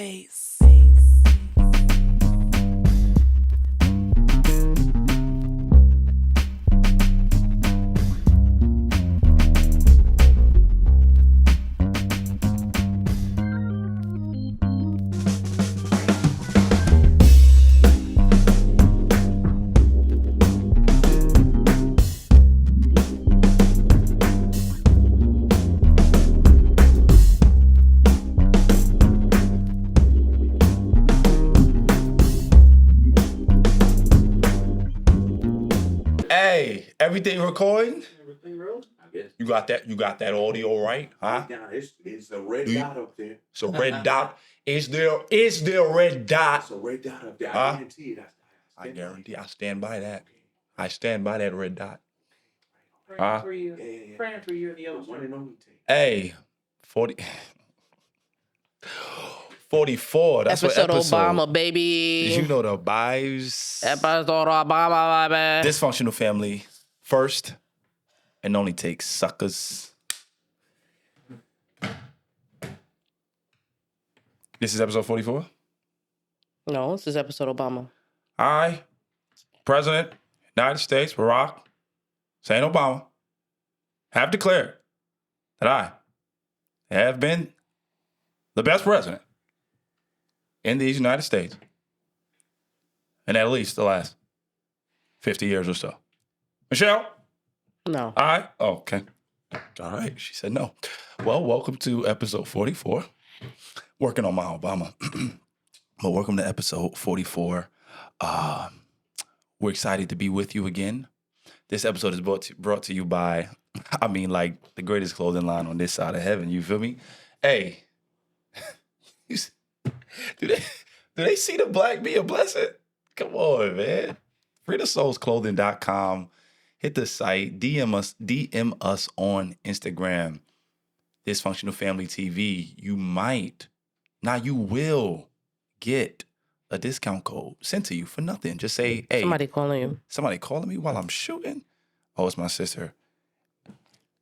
space. Hey, everything recording? Everything real? I guess. You got that audio right, huh? Yeah, it's a red dot up there. It's a red dot. Is there a red dot? It's a red dot up there. Huh? I guarantee it. I guarantee I stand by that. I stand by that red dot. Praying for you. Yeah. Praying for you and the other One and only take. Hey, 44. That's Episode what episode. Obama, baby. You know the vibes. Episode Obama, baby. Dysfunctional family. First and only take, suckers. This is episode 44? No, this is episode Obama. I, President, United States, Barack Hussein Obama, have declared that I have been the best president in these United States in at least the last 50 years or so. Michelle? No. Okay. All right. She said no. Well, welcome to episode 44. Working on my Obama. But welcome to episode 44. We're excited to be with you again. This episode is brought to you by, like the greatest clothing line on this side of heaven. You feel me? Hey, do they see the black be a blessing? Come on, man. FreedomSoulsClothing.com. Hit the site. DM us on Instagram. Dysfunctional Family TV. You will get a discount code sent to you for nothing. Just say, hey. Somebody calling you. Somebody calling me while I'm shooting? Oh, it's my sister.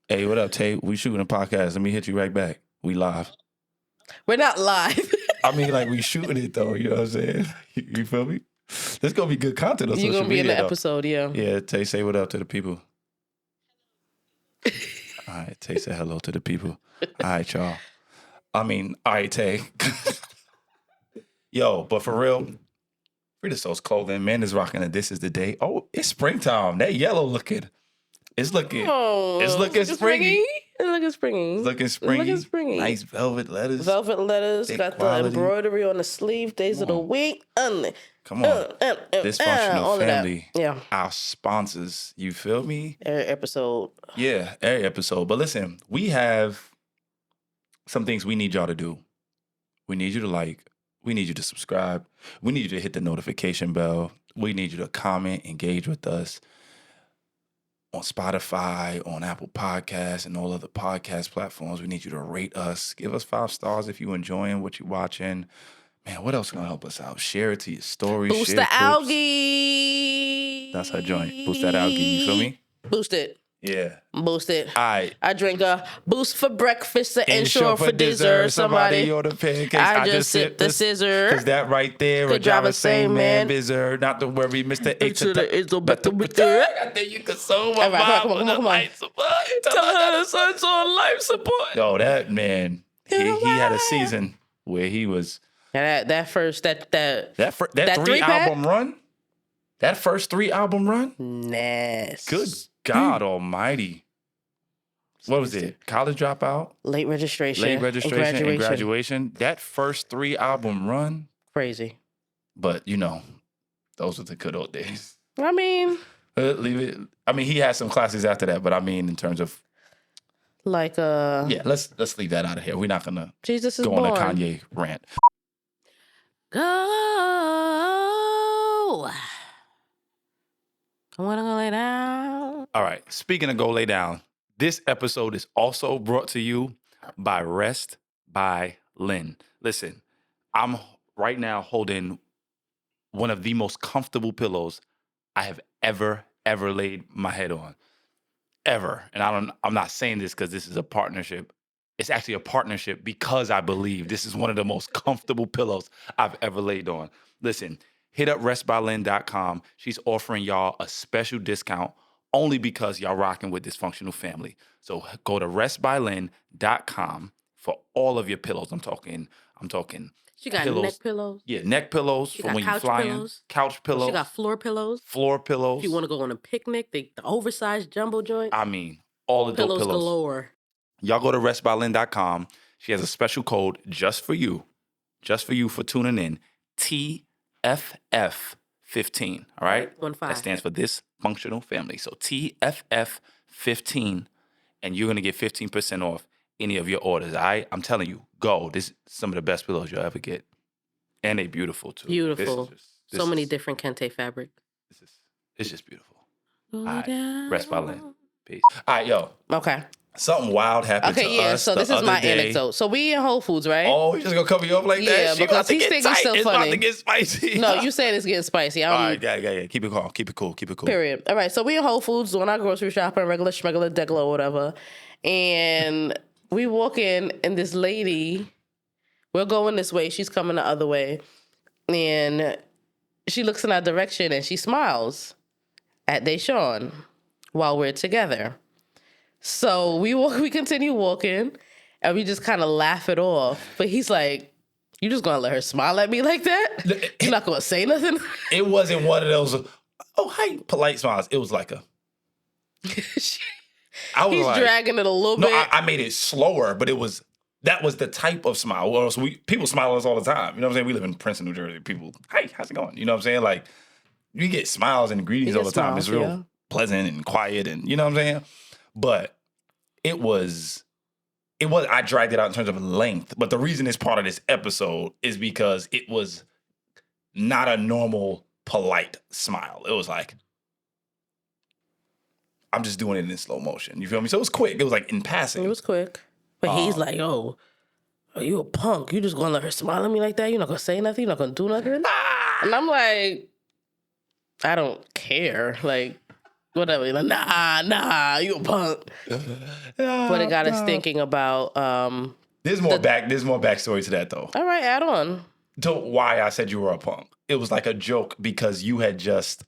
Hey, what up, Tay? We shooting a podcast. Let me hit you right back. We live. We're not live. We shooting it though. You know what I'm saying? You feel me? This gonna be good content on You're social going to be media. in the episode, yeah. Yeah, Tay, say what up to the people. All right, Tay, say hello to the people. All right, y'all. All right, Tay. Yo, but for real, Free the Soul's Clothing. Man is rocking it. This is the day. Oh, it's springtime. That yellow looking. It's looking. Oh, it's looking springy. It's looking springy. It's looking springy. It's looking springy. Nice velvet letters. Velvet letters. Thick Got quality. the embroidery on the sleeve. Days of the week. Come on. Dysfunctional all family. Yeah. Our sponsors. You feel me? Every episode. Yeah, every episode. But listen, we have some things we need y'all to do. We need you to like. We need you to subscribe. We need you to hit the notification bell. We need you to comment, engage with us on Spotify, on Apple Podcasts, and all other podcast platforms. We need you to rate us. Give us 5 stars if you're enjoying what you're watching. Man, what else can help us out? Share it to your stories. Boost share the clips. algae. That's her joint. Boost that algae. You feel me? Boost it. Yeah. Boost it. All right. I drink a boost for breakfast, an ensure for dessert. Somebody order pancakes. I just sip the scissor. Cause that right there would drive a same man bizarre. Not to worry, Mr. H. It's a better with it. I think you console my All right, mom come on. life support. Tell her the son's on life support. Yo, that man, he had a season where he was That first 3 album run. That first 3 album run. Nasty. Good God Almighty. What was it? College Dropout? Late registration And graduation. That first 3 album run. Crazy. But, those were the good old days. I mean. Leave it. He had some classes after that, but in terms of. Yeah, let's leave that out of here. We're not going to Jesus is go born. on a Kanye rant. Go. I want to go lay down. All right. Speaking of go lay down, this episode is also brought to you by Rest by Lynn. Listen, I'm right now holding one of the most comfortable pillows I have ever laid my head on. Ever. And I'm not saying this because this is a partnership. It's actually a partnership because I believe this is one of the most comfortable pillows I've ever laid on. Listen, hit up restbylynn.com. She's offering y'all a special discount only because y'all rocking with Dysfunctional Family. So go to restbylynn.com for all of your pillows. I'm talking She got pillows. neck pillows. Yeah, neck pillows She for got when you couch fly in. pillows. Couch pillows. She got floor pillows. Floor pillows. If you want to go on a picnic, the oversized jumbo joint. I mean, all the dope pillows pillows. galore. Y'all go to restbylynn.com. She has a special code just for you for tuning in. TFF15. All right? 15. That stands for This Functional Family. So TFF15, and you're going to get 15% off any of your orders. All right? I'm telling you, go. This is some of the best pillows you'll ever get. And they beautiful, too. Beautiful. So many different Kente fabric. It's just beautiful. All right. Rest by Lynn. Peace. All right, yo. Okay. Something wild happened to us. Okay, yeah. So this is my anecdote. So we in Whole Foods, right? Oh, he's just gonna cover you up like that? Yeah, She because he's thinking it's still it's funny. about to get spicy. No, you said it's getting spicy. All right, yeah. Keep it calm. Keep it cool. Period. All right, so we in Whole Foods doing our grocery shopping, regular schmegular, degular, whatever. And we walk in, and this lady, we're going this way, she's coming the other way. And she looks in our direction, and she smiles at Dashawn while we're together. So we continue walking, and we just kind of laugh it off. But he's like, "You just gonna let her smile at me like that? You're not gonna say nothing?" It wasn't one of those, oh, hi, polite smiles. It was like a, I was He's like, dragging it a little bit. No, I made it slower, but that was the type of smile. Well, so people smile at us all the time. You know what I'm saying? We live in Princeton, New Jersey. People, hey, how's it going? You know what I'm saying? Like, you get smiles and greetings all the time. Smiles, it's real yeah. pleasant and quiet, and you know what I'm saying? But it was, I dragged it out in terms of length. But the reason it's part of this episode is because it was not a normal, polite smile. It was like, I'm just doing it in slow motion. You feel me? So it was quick. It was like in passing. It was quick. But he's like, "Oh, you a punk. You just gonna let her smile at me like that? You're not gonna say nothing? You're not gonna do nothing?" And I'm like, I don't care. Like, whatever. He's like, nah, you a punk. But it got us thinking about There's more backstory to that though. all right, add on. To why I said you were a punk. It was like a joke because you had just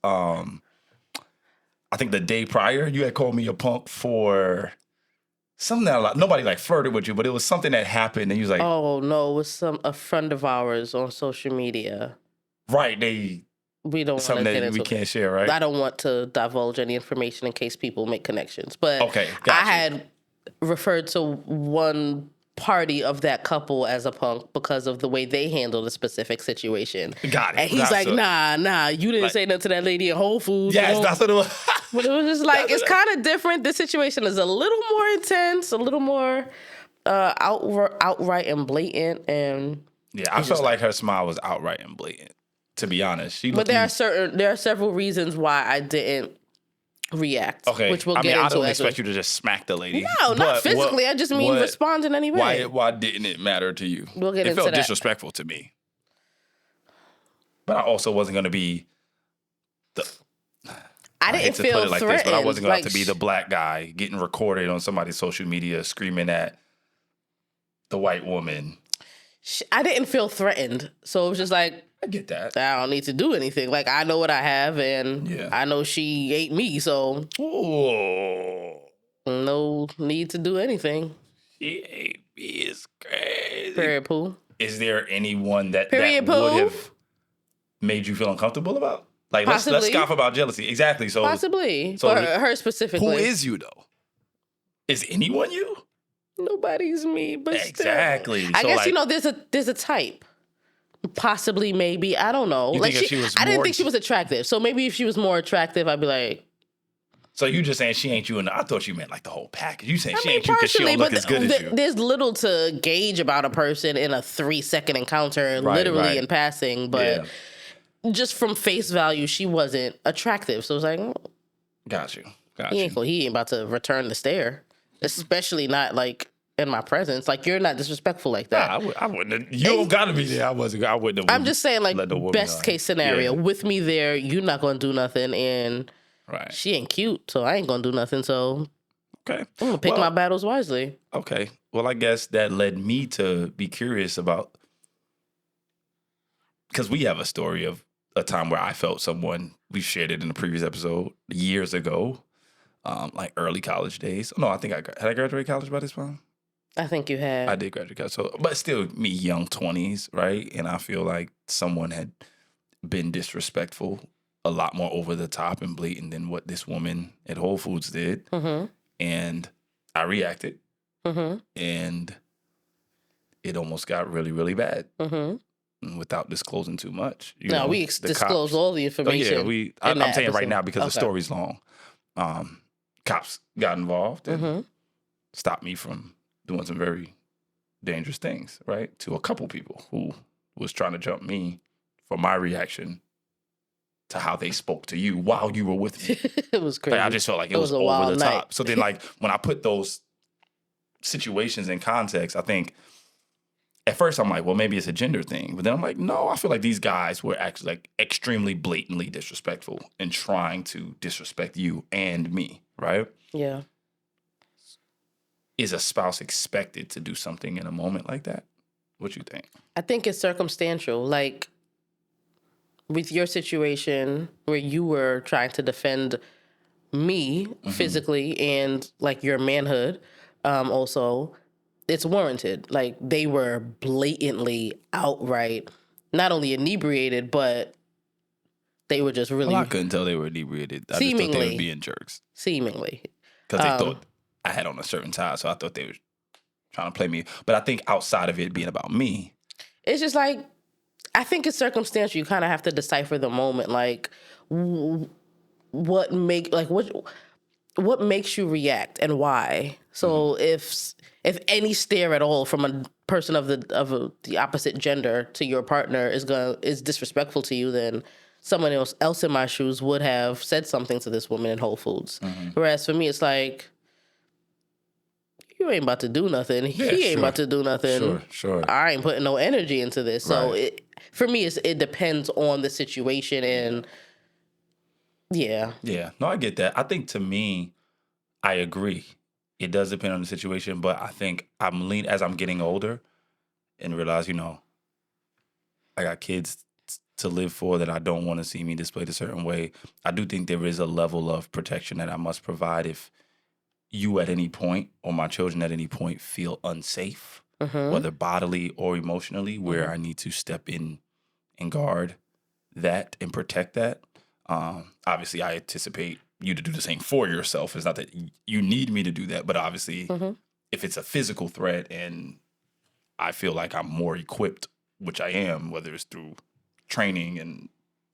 I think the day prior you had called me a punk for something that nobody like flirted with you, but it was something that happened and you was like, Oh no, it was a friend of ours on social media. right, We don't want to something get that into we can't share, right? I don't want to divulge any information in case people make connections. But Okay, I gotcha. had referred to one party of that couple as a punk because of the way they handled a specific situation. Got it. And he's like, nah, you didn't say nothing to that lady in Whole Foods. Yes, No. that's what it was. But it was just like, it's kind of different. This situation is a little more intense, a little more outright and blatant. And Yeah, I felt like her smile was outright and blatant, to be honest. but there are several reasons why I didn't react. Okay, Which we'll I get mean, I into don't as expect you to just smack the lady. No, not physically. I just mean respond in any way. Why didn't it matter to you? We'll get it into felt that. disrespectful to me. But I also wasn't going to be the. I didn't hate to feel put it like threatened. this, but I wasn't going to Like, have to be the black guy getting recorded on somebody's social media screaming at the white woman. I didn't feel threatened. So it was just like, I get that. I don't need to do anything. Like, I know what I have, and Yeah. I know she ate me, so Ooh, no need to do anything. she ate me is crazy. Period, poo. Is there anyone that Period, would poo. have made you feel uncomfortable about? Like, let's Possibly. scoff about jealousy. Exactly. So Possibly. so For her specifically. who is you though? Is anyone you? Nobody's me, but still. Exactly. I So, guess, like, there's a type. Possibly, maybe. I don't know. You Like, think if she was I didn't more- think she was attractive. So maybe if she was more attractive, I'd be like, So you just saying she ain't you, and I thought you meant like the whole package. You saying I she mean, ain't you because she partially, don't look but as good as you. there's little to gauge about a person in a 3-second encounter, Right, literally right. in passing. But just from face value, she wasn't attractive. So it was like, Got you. he ain't about to return the stare, especially not like in my presence. Like, you're not disrespectful like that. Nah, I wouldn't. Have, you don't gotta be there. I wouldn't. Have. I'm just saying, like, let the woman best know. case scenario, Yeah. with me there, you're not gonna do nothing, and Right. she ain't cute, so I ain't gonna do nothing. So Okay. I'm gonna pick my battles wisely. Okay. Well, I guess that led me to be curious about, because we have a story of a time where I felt someone, we shared it in the previous episode years ago, like early college days. No, I think had I graduated college by this time? I think you had. I did graduate college. So, but still me, young 20s, right? And I feel like someone had been disrespectful, a lot more over the top and blatant than what this woman at Whole Foods did. Mm-hmm. And I reacted. Mm-hmm. And it almost got really, really bad. Mm-hmm. Without disclosing too much. No, we disclose all the information. Oh, yeah, I'm saying right now because the story's long. Cops got involved and stopped me from doing some very dangerous things, right? To a couple people who was trying to jump me for my reaction to how they spoke to you while you were with me. It was crazy. Like, I just felt like it was a over wild the night. top. So then, like, when I put those situations in context, I think at first I'm like, well, maybe it's a gender thing. But then I'm like, no, I feel like these guys were actually like extremely blatantly disrespectful and trying to disrespect you and me, right? Yeah. Is a spouse expected to do something in a moment like that? What you think? I think it's circumstantial. Like, with your situation where you were trying to defend me physically and, like, your manhood also, it's warranted. Like, they were blatantly outright not only inebriated, but they were just really... Well, I couldn't tell they were inebriated. I just thought they were being jerks. Seemingly. Because they thought I had on a certain tie, so I thought they were trying to play me. But I think outside of it being about me... It's just like, I think it's circumstantial. You kind of have to decipher the moment. Like, what makes you react and why? So if any stare at all from a person of the opposite gender to your partner is disrespectful to you, then someone else in my shoes would have said something to this woman in Whole Foods. Whereas for me, it's like, you ain't about to do nothing. He ain't about to do nothing. Sure. I ain't putting no energy into this. So Right. For me, it depends on the situation and yeah. Yeah. No, I get that. I think to me, I agree. It does depend on the situation, but I think as I'm getting older and realize, I got kids to live for that I don't want to see me displayed a certain way. I do think there is a level of protection that I must provide if you at any point or my children at any point feel unsafe, whether bodily or emotionally, where I need to step in and guard that and protect that. Obviously, I anticipate you to do the same for yourself. It's not that you need me to do that, but obviously, if it's a physical threat and I feel like I'm more equipped, which I am, whether it's through training and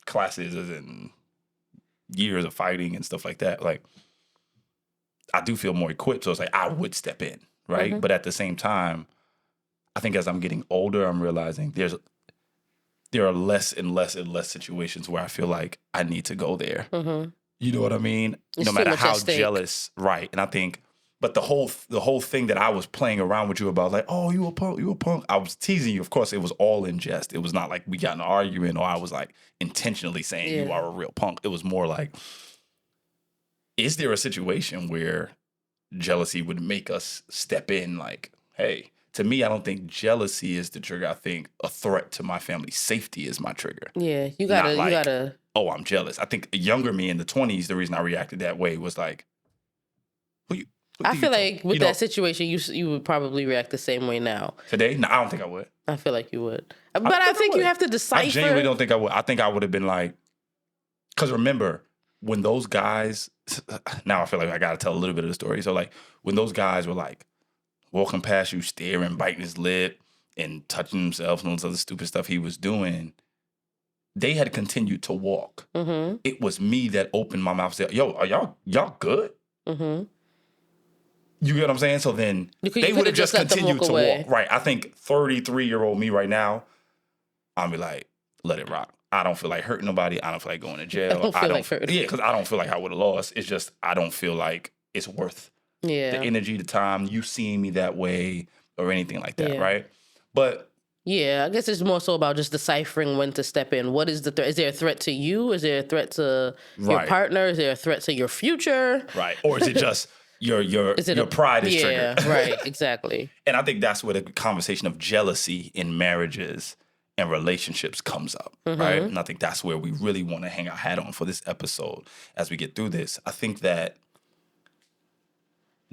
classes and years of fighting and stuff like that, like, I do feel more equipped. So it's like, I would step in, right? But at the same time, I think as I'm getting older, I'm realizing there are less and less and less situations where I feel like I need to go there. You know what I mean? It's no matter too much how at stake. jealous, right? And I think, but the whole thing that I was playing around with you about, like, oh, you a punk. I was teasing you. Of course, it was all in jest. It was not like we got in an argument or I was like intentionally saying you are a real punk. It was more like, is there a situation where jealousy would make us step in? Like, hey, to me, I don't think jealousy is the trigger. I think a threat to my family's safety is my trigger. Yeah, you gotta. Oh, I'm jealous. I think a younger me in the 20s, the reason I reacted that way was like, I feel like with that situation, you would probably react the same way now. Today? No, I don't think I would. I feel like you would. But I think you have to decipher. I genuinely don't think I would. I think I would have been like, because remember, when those guys, now I feel like I got to tell a little bit of the story. So like when those guys were like walking past you, staring, biting his lip and touching themselves and all this other stupid stuff he was doing, they had continued to walk. It was me that opened my mouth and said, yo, are y'all good? You get what I'm saying? So then they would have just continued to walk. Right. I think 33-year-old me right now, I'll be like, let it rock. I don't feel like hurting nobody. I don't feel like going to jail. Because I don't feel like I would have lost. It's just I don't feel like it's worth the energy, the time, you seeing me that way or anything like that, right? But yeah, I guess it's more so about just deciphering when to step in. What is the threat? Is there a threat to you? Is there a threat to your partner? Is there a threat to your future? Right. Or is it just your pride is triggered. Yeah, right, exactly. And I think that's where the conversation of jealousy in marriages and relationships comes up, right? And I think that's where we really want to hang our hat on for this episode as we get through this. I think that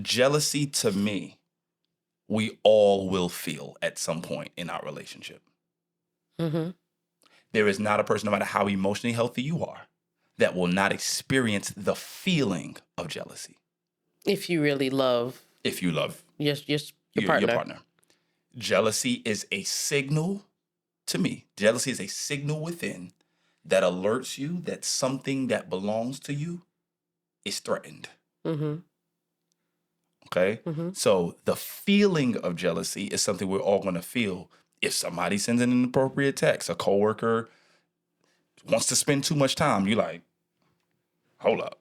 jealousy, to me, we all will feel at some point in our relationship. There is not a person, no matter how emotionally healthy you are, that will not experience the feeling of jealousy. If you really love your partner. Jealousy is a signal, to me, jealousy is a signal within that alerts you that something that belongs to you is threatened. Okay? So the feeling of jealousy is something we're all going to feel if somebody sends an inappropriate text, a coworker wants to spend too much time, you're like, hold up.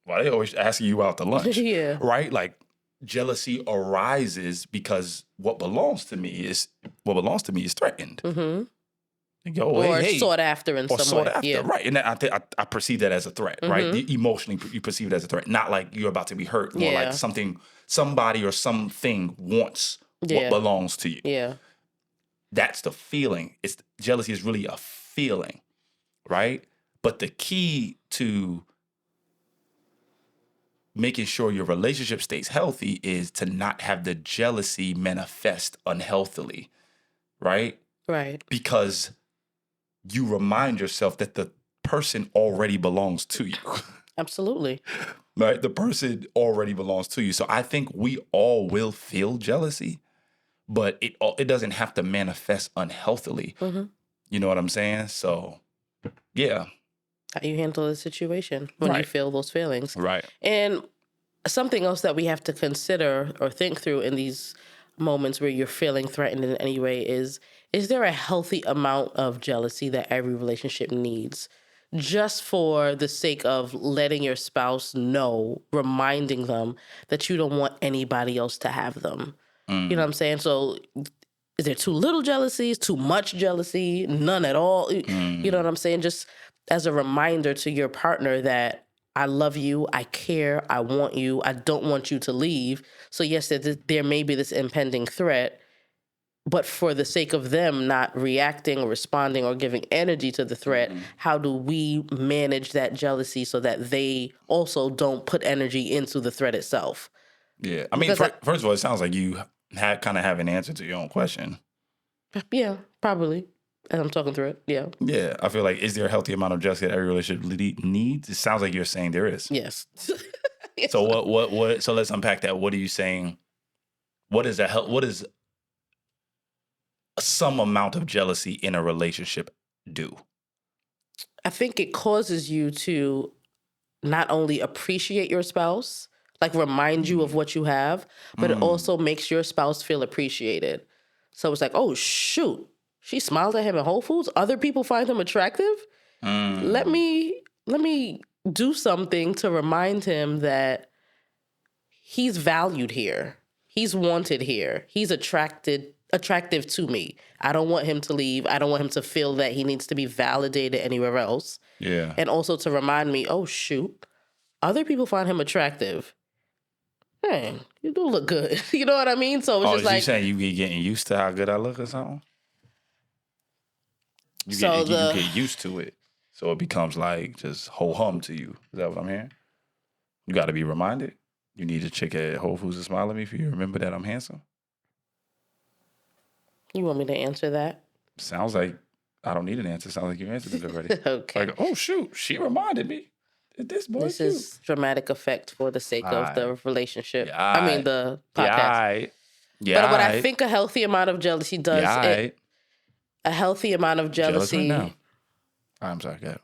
Why they always asking you out to lunch? Yeah. Right? Like, jealousy arises because what belongs to me is threatened. Go, Or sought after in some way. Yeah. Right. And I perceive that as a threat, right? Emotionally, you perceive it as a threat. Not like you're about to be hurt. More like somebody or something wants what belongs to you. Yeah. That's the feeling. Jealousy is really a feeling, right? But the key to making sure your relationship stays healthy is to not have the jealousy manifest unhealthily, right? Right. Because you remind yourself that the person already belongs to you. Absolutely. Right? The person already belongs to you. So I think we all will feel jealousy, but it doesn't have to manifest unhealthily. You know what I'm saying? So, yeah. How you handle the situation when you feel those feelings. Right. And something else that we have to consider or think through in these moments where you're feeling threatened in any way is there a healthy amount of jealousy that every relationship needs? Just for the sake of letting your spouse know, reminding them that you don't want anybody else to have them. You know what I'm saying? So is there too little jealousy, too much jealousy, none at all? You know what I'm saying? Just as a reminder to your partner that I love you, I care, I want you, I don't want you to leave. So yes, there may be this impending threat, but for the sake of them not reacting or responding or giving energy to the threat, how do we manage that jealousy so that they also don't put energy into the threat itself? Yeah. I mean, first of all, it sounds like you kind of have an answer to your own question. Yeah, probably. And I'm talking through it. Yeah. Yeah. I feel like, is there a healthy amount of jealousy that every relationship needs? It sounds like you're saying there is. Yes. So what? So let's unpack that. What are you saying? What is some amount of jealousy in a relationship do? I think it causes you to not only appreciate your spouse, like remind you of what you have, but it also makes your spouse feel appreciated. So it's like, oh, shoot, she smiled at him at Whole Foods. Other people find him attractive. Let me do something to remind him that he's valued here. He's wanted here. He's attractive to me. I don't want him to leave. I don't want him to feel that he needs to be validated anywhere else. Yeah. And also to remind me, oh, shoot, other people find him attractive. Man, you do look good. You know what I mean? So it's just like... you saying you be getting used to how good I look or something? You get used to it. So it becomes like just ho-hum to you. Is that what I'm hearing? You got to be reminded. You need a chick at Whole Foods to smile at me for you. Remember that I'm handsome. You want me to answer that? Sounds like I don't need an answer. Sounds like you answered it already. Okay. Like, oh, shoot. She reminded me. This boy This cute. is dramatic effect for the sake of the relationship. Yeah, I mean, the podcast. Yeah. But what I think a healthy amount of jealousy does, a healthy amount of jealousy. Jealous right now. I'm sorry, go ahead.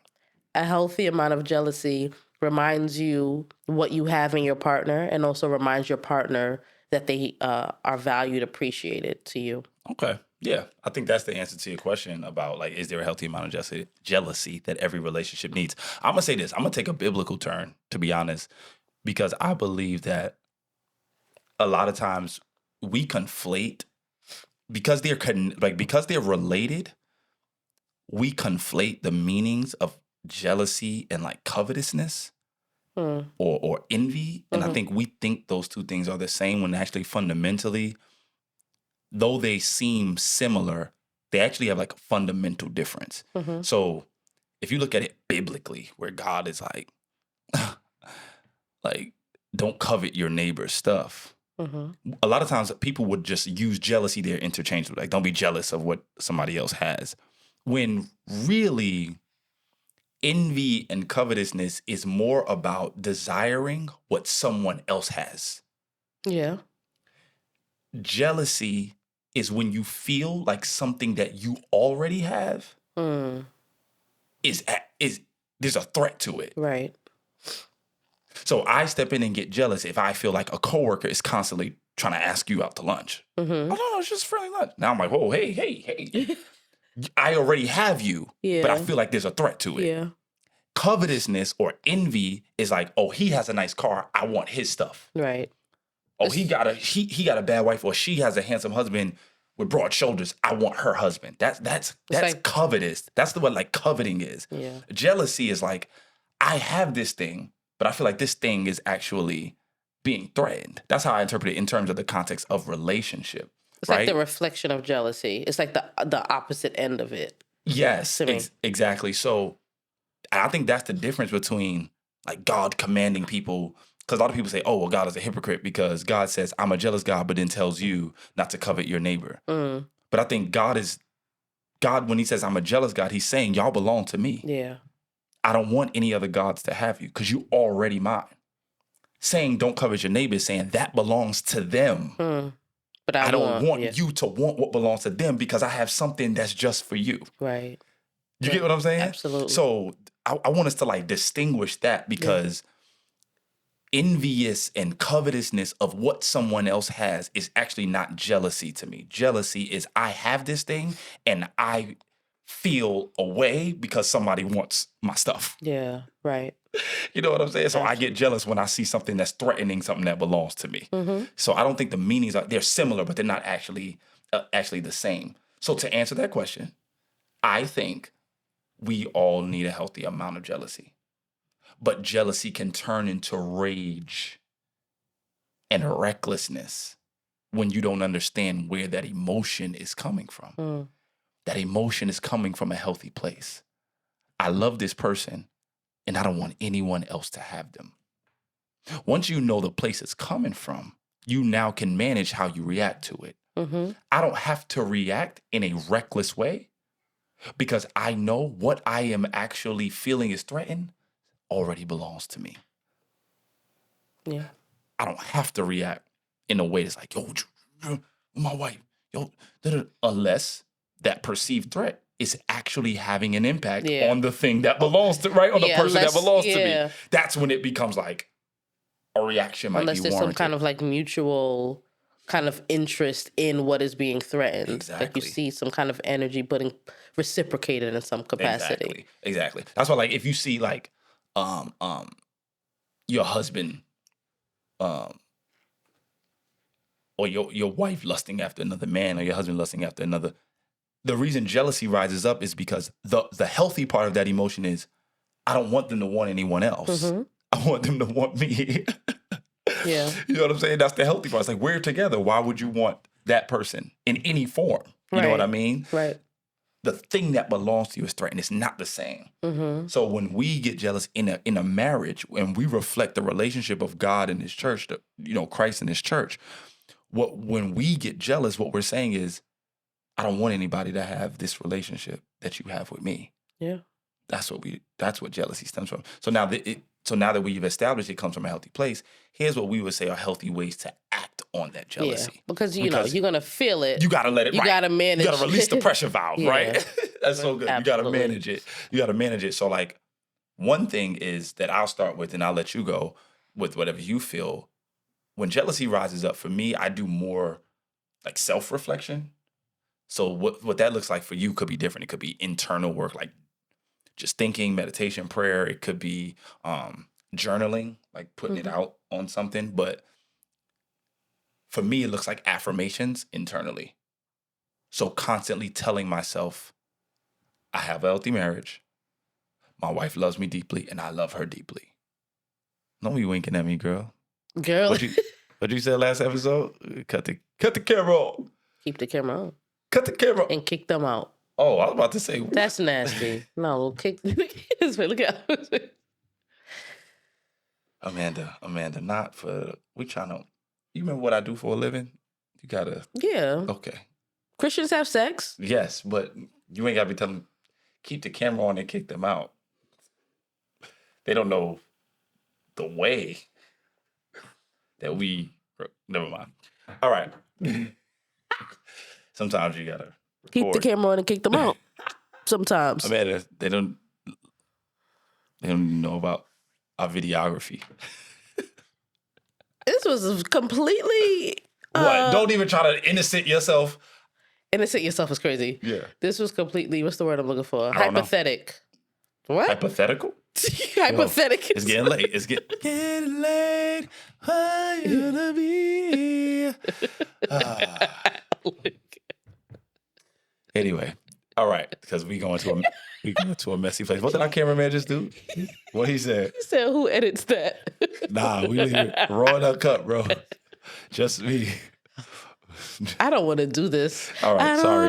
A healthy amount of jealousy reminds you what you have in your partner and also reminds your partner that they are valued, appreciated to you. Okay. Yeah. I think that's the answer to your question about, like, is there a healthy amount of jealousy that every relationship needs? I'm going to say this. I'm going to take a biblical turn, to be honest, because I believe that a lot of times we conflate, because they're related, we conflate the meanings of jealousy and like covetousness or envy. And I think we think those two things are the same when actually fundamentally, though they seem similar, they actually have like a fundamental difference. So if you look at it biblically, where God is like, don't covet your neighbor's stuff. A lot of times people would just use jealousy there interchangeably. Like, don't be jealous of what somebody else has. When really envy and covetousness is more about desiring what someone else has. Yeah. Jealousy is when you feel like something that you already have is there's a threat to it. Right. So I step in and get jealous if I feel like a coworker is constantly trying to ask you out to lunch. Oh, no, it's just friendly lunch. Now I'm like, whoa, hey. I already have you, but I feel like there's a threat to it. Yeah. Covetousness or envy is like, oh, he has a nice car. I want his stuff. Right. Oh, he got a bad wife, or she has a handsome husband with broad shoulders. I want her husband. That's like, covetous. That's what like coveting is. Yeah. Jealousy is like, I have this thing, but I feel like this thing is actually being threatened. That's how I interpret it in terms of the context of relationship. It's right? like the reflection of jealousy. It's like the opposite end of it. Yes, to me. exactly. So I think that's the difference between like God commanding people. Because a lot of people say, oh, well, God is a hypocrite because God says, I'm a jealous God, but then tells you not to covet your neighbor. But I think God, when he says I'm a jealous God, he's saying y'all belong to me. Yeah. I don't want any other gods to have you because you already mine. Saying don't covet your neighbor is saying that belongs to them. But I don't want you to want what belongs to them because I have something that's just for you. Right. You get what I'm saying? Absolutely. So I want us to like distinguish that because envious and covetousness of what someone else has is actually not jealousy to me. Jealousy is I have this thing and I feel a way because somebody wants my stuff. Yeah, right. You know what I'm saying? So I get jealous when I see something that's threatening something that belongs to me. So I don't think the meanings they're similar, but they're not actually the same. So to answer that question, I think we all need a healthy amount of jealousy. But jealousy can turn into rage and recklessness when you don't understand where that emotion is coming from. That emotion is coming from a healthy place. I love this person and I don't want anyone else to have them. Once you know the place it's coming from, you now can manage how you react to it. I don't have to react in a reckless way because I know what I am actually feeling is threatened already belongs to me. Yeah. I don't have to react in a way that's like, yo, my wife, yo, unless that perceived threat is actually having an impact on the thing that belongs to, right? On the person that belongs to me. That's when it becomes like a reaction might be warranted. Unless there's some kind of like mutual kind of interest in what is being threatened. Exactly. Like you see some kind of energy being reciprocated in some capacity. Exactly. That's why like if you see like your husband or your wife lusting after another man or your husband lusting after another, the reason jealousy rises up is because the healthy part of that emotion is I don't want them to want anyone else. I want them to want me. Yeah. You know what I'm saying? That's the healthy part. It's like we're together. Why would you want that person in any form? You know what I mean? Right. The thing that belongs to you is threatened. It's not the same. So when we get jealous in a marriage, and we reflect the relationship of God and His church, Christ and His church, when we get jealous, what we're saying is, I don't want anybody to have this relationship that you have with me. Yeah. That's what jealousy stems from. So now that we've established it comes from a healthy place, here's what we would say are healthy ways to act on that jealousy. Yeah, because you're gonna feel it. You gotta let it. You gotta manage. You gotta release the pressure valve, right? That's so good. Absolutely. You gotta manage it. You gotta manage it. So like, one thing is that I'll start with, and I'll let you go with whatever you feel. When jealousy rises up for me, I do more like self-reflection. So what that looks like for you could be different. It could be internal work, like just thinking, meditation, prayer. It could be journaling, like putting it out on something. But for me, it looks like affirmations internally. So constantly telling myself, I have a healthy marriage. My wife loves me deeply and I love her deeply. Don't be winking at me, girl. Girl, What you said last episode? Cut the camera off. keep the camera on Cut the camera. and kick them out. Oh, I was about to say. That's nasty. No, kick. Look out. Amanda, not for. We trying to. You remember what I do for a living? You gotta. Yeah. Okay. Christians have sex. Yes, but you ain't gotta be telling. Keep the camera on and kick them out. They don't know the way that we. Never mind. All right. Sometimes you gotta Keep the camera on and kick them out. Sometimes. Amanda, they don't even know about our videography. This was completely. What? Don't even try to innocent yourself. Innocent yourself is crazy. Yeah. This was completely. What's the word I'm looking for? I don't know. Hypothetic. What? Hypothetical? Hypothetic. It's getting late. It's getting late. Where you gonna be? Anyway, all right, because we going to a messy place. What did our cameraman just do? What he said? He said, "Who edits that?" Nah, we leave it raw and uncut, bro. Just me. I don't want to do this. All right, I don't sorry.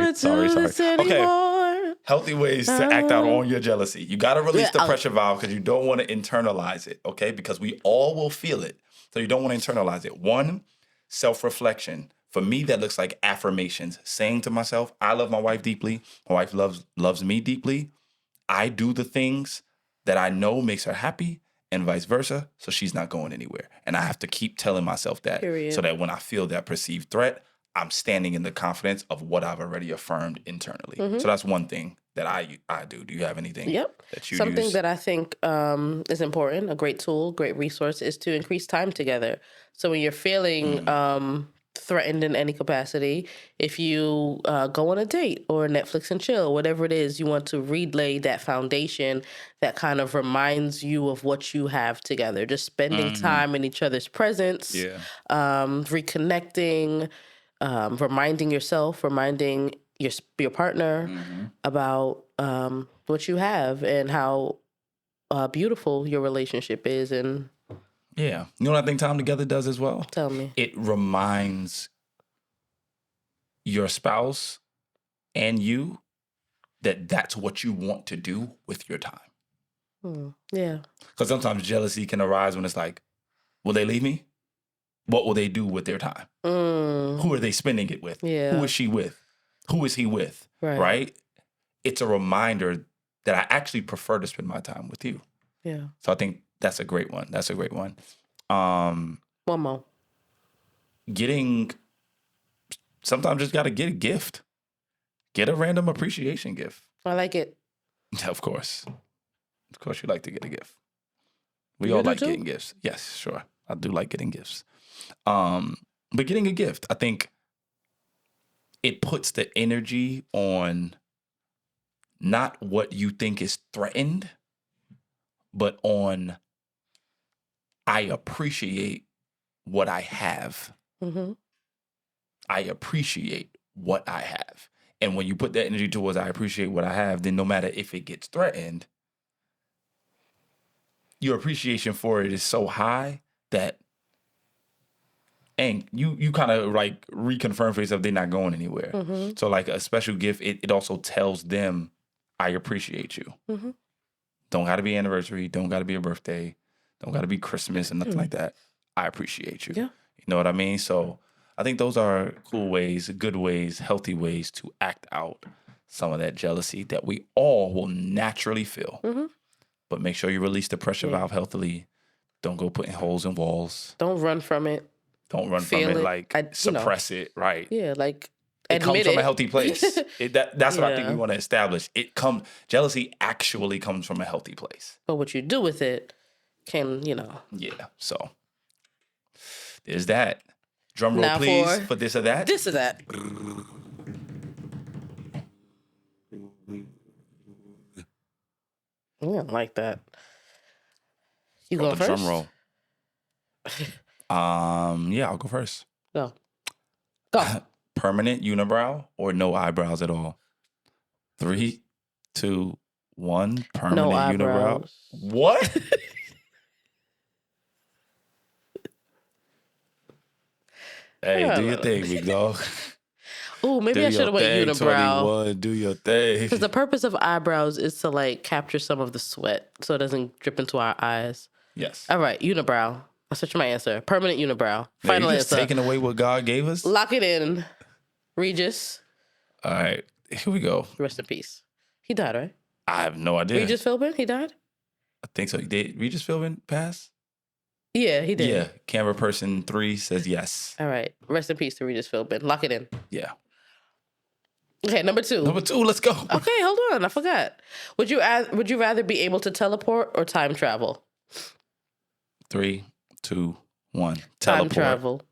wanna do this anymore. Healthy ways to act out on your jealousy. You got to release the Yeah, pressure valve because you don't want to internalize it, okay? Because we all will feel it. So you don't want to internalize it. One, self-reflection. For me, that looks like affirmations. Saying to myself, I love my wife deeply. My wife loves me deeply. I do the things that I know makes her happy and vice versa. So she's not going anywhere. And I have to keep telling myself that. Period. So that when I feel that perceived threat, I'm standing in the confidence of what I've already affirmed internally. Mm-hmm. So that's one thing that I do. Do you have anything Yep. that you Something use? that I think is important, a great tool, great resource, is to increase time together. So when you're feeling threatened in any capacity, if you go on a date or Netflix and chill, whatever it is, you want to relay that foundation that kind of reminds you of what you have together. Just spending time in each other's presence, reconnecting, reminding yourself, reminding your partner about what you have and how beautiful your relationship is. And Yeah. You know what I think time together does as well? tell me. It reminds your spouse and you that that's what you want to do with your time. Yeah. Because sometimes jealousy can arise when it's like, will they leave me? What will they do with their time? Who are they spending it with? Yeah. Who is she with? Who is he with? Right. It's a reminder that I actually prefer to spend my time with you. Yeah. So I think that's a great one. One more. Sometimes just got to get a gift. Get a random appreciation gift. I like it. Of course you like to get a gift. We You all do like too? getting gifts. Yes, sure. I do like getting gifts. But getting a gift, I think it puts the energy on not what you think is threatened, but on I appreciate what I have. Mm-hmm. I appreciate what I have. And when you put that energy towards I appreciate what I have, then no matter if it gets threatened, your appreciation for it is so high that and you kind of like reconfirm for yourself they're not going anywhere. Mm-hmm. So like a special gift, it also tells them I appreciate you. Mm-hmm. Don't got to be anniversary. Don't got to be a birthday. Don't got to be Christmas and nothing like that. I appreciate you. Yeah. You know what I mean? So I think those are cool ways, good ways, healthy ways to act out some of that jealousy that we all will naturally feel. Mm-hmm. But make sure you release the pressure valve healthily. Don't go putting holes in walls. Don't run from it. Don't run Feel from it. it. Like suppress it. Right. Yeah, like It comes admit from it. a healthy place. That's what I think Yeah. we want to establish. Jealousy actually comes from a healthy place. But what you do with it can, Yeah. So there's that. Drum roll, Now please, for for this or that. this or that. I don't like that. You Roll going the first? drum roll. Yeah, I'll go first. Go. Go. Permanent unibrow or no eyebrows at all? 3, 2, 1. Permanent No unibrow. eyebrows. What? Hey, do your thing, big dog. Ooh, maybe Do I should your have went thing, unibrow. 21. Do your thing. Because the purpose of eyebrows is to like capture some of the sweat so it doesn't drip into our eyes. Yes. All right, unibrow. I'll switch my answer. Permanent unibrow. Now, Final you just answer. taking away what God gave us? Lock it in. Regis. All right. Here we go. Rest in peace. He died, right? I have no idea. Regis Philbin? He died? I think so. Did Regis Philbin pass? Yeah, he did. Yeah. Camera person 3 says yes. All right. Rest in peace to Regis Philbin. Lock it in. Yeah. Okay, number 2. Number 2, let's go. Okay, hold on. I forgot. Would you rather be able to teleport or time travel? 3, 2, 1. Time Teleport. travel.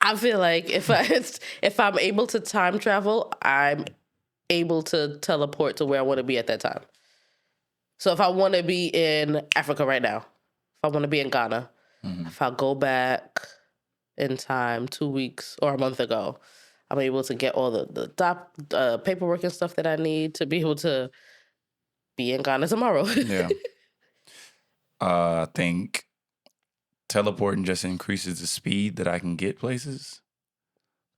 I feel like if I'm able to time travel, I'm able to teleport to where I want to be at that time. So if I want to be in Africa right now, if I want to be in Ghana, if I go back in time 2 weeks or a month ago, I'm able to get all the paperwork and stuff that I need to be able to be in Ghana tomorrow. Yeah. I think teleporting just increases the speed that I can get places,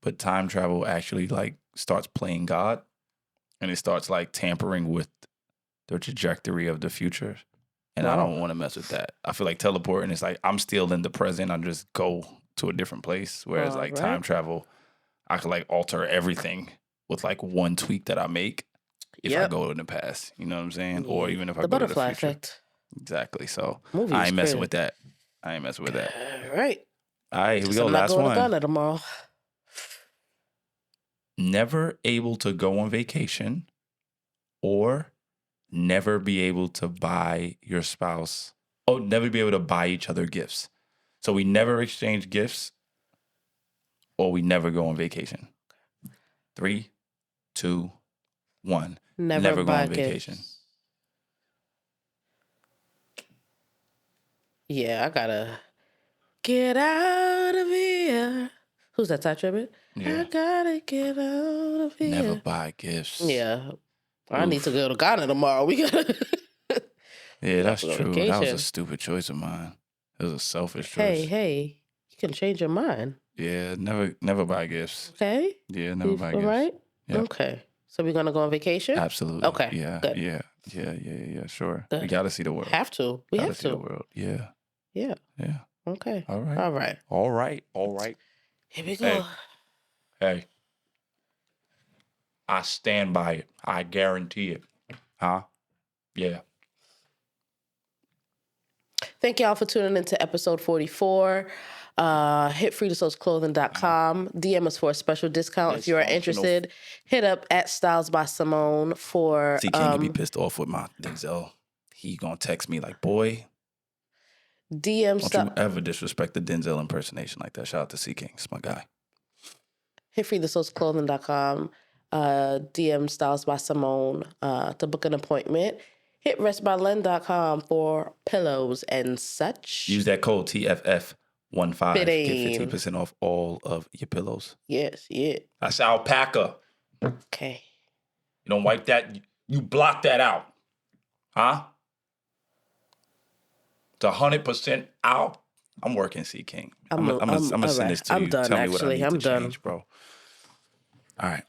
but time travel actually like starts playing God, and it starts like tampering with the trajectory of the future. And I don't want to mess with that. I feel like teleporting is like I'm still in the present. I just go to a different place. Whereas like time travel, I could like alter everything with like one tweak that I make if I go in the past. You know what I'm saying? Or even if I the go to the butterfly future. effect. Exactly. So Movie I is ain't messing crazy. with that. I ain't messing with that. All right. All right, here we Just go. I'm not Last going to one. Ghana tomorrow. Never able to go on vacation or never be able to buy your spouse. Oh, never be able to buy each other gifts. So we never exchange gifts or we never go on vacation. 3, 2, 1. Never go buy on vacation. gifts. Yeah, I gotta get out of here. Who's that, Ty Tribbett? Yeah. I gotta get out of here. Never buy gifts. Yeah. I need to go to Ghana tomorrow. We gotta. Yeah, that's go on true. That was vacation. a stupid choice of mine. It was a selfish choice. Hey, you can change your mind. Yeah, never buy gifts. Okay. Yeah, never buy gifts. All right. Yep. Okay. So we're gonna go on vacation. Absolutely. Okay, Yeah. good. Yeah. Sure. Good. We gotta see the world. Have to. We Gotta have see the to. world. Yeah. Yeah. Yeah. Okay. All right. All right. All right. All right. Here we go. Hey. I stand by it. I guarantee it. Huh? Yeah. Thank y'all for tuning into episode 44. Hit freetosouls.clothing.com. DM us for a special discount. If you are interested, hit up at Styles by Simone for See, King be pissed off with my Denzel. He gonna text me like, boy, DM don't stuff. you ever disrespect the Denzel impersonation like that. Shout out to C King. It's my guy. Hit freetosouls.clothing.com. DM Styles by Simone to book an appointment. Hit restbylen.com for pillows and such. Use that code TFF15. Fitting. Get 15% off all of your pillows. Yes, yeah. That's alpaca. Okay. You don't wipe that. You block that out. Huh? It's 100% out. I'm working, C King. I'm gonna send this to you. I'm done, Tell me what I actually. need I'm to done. change, bro. All right.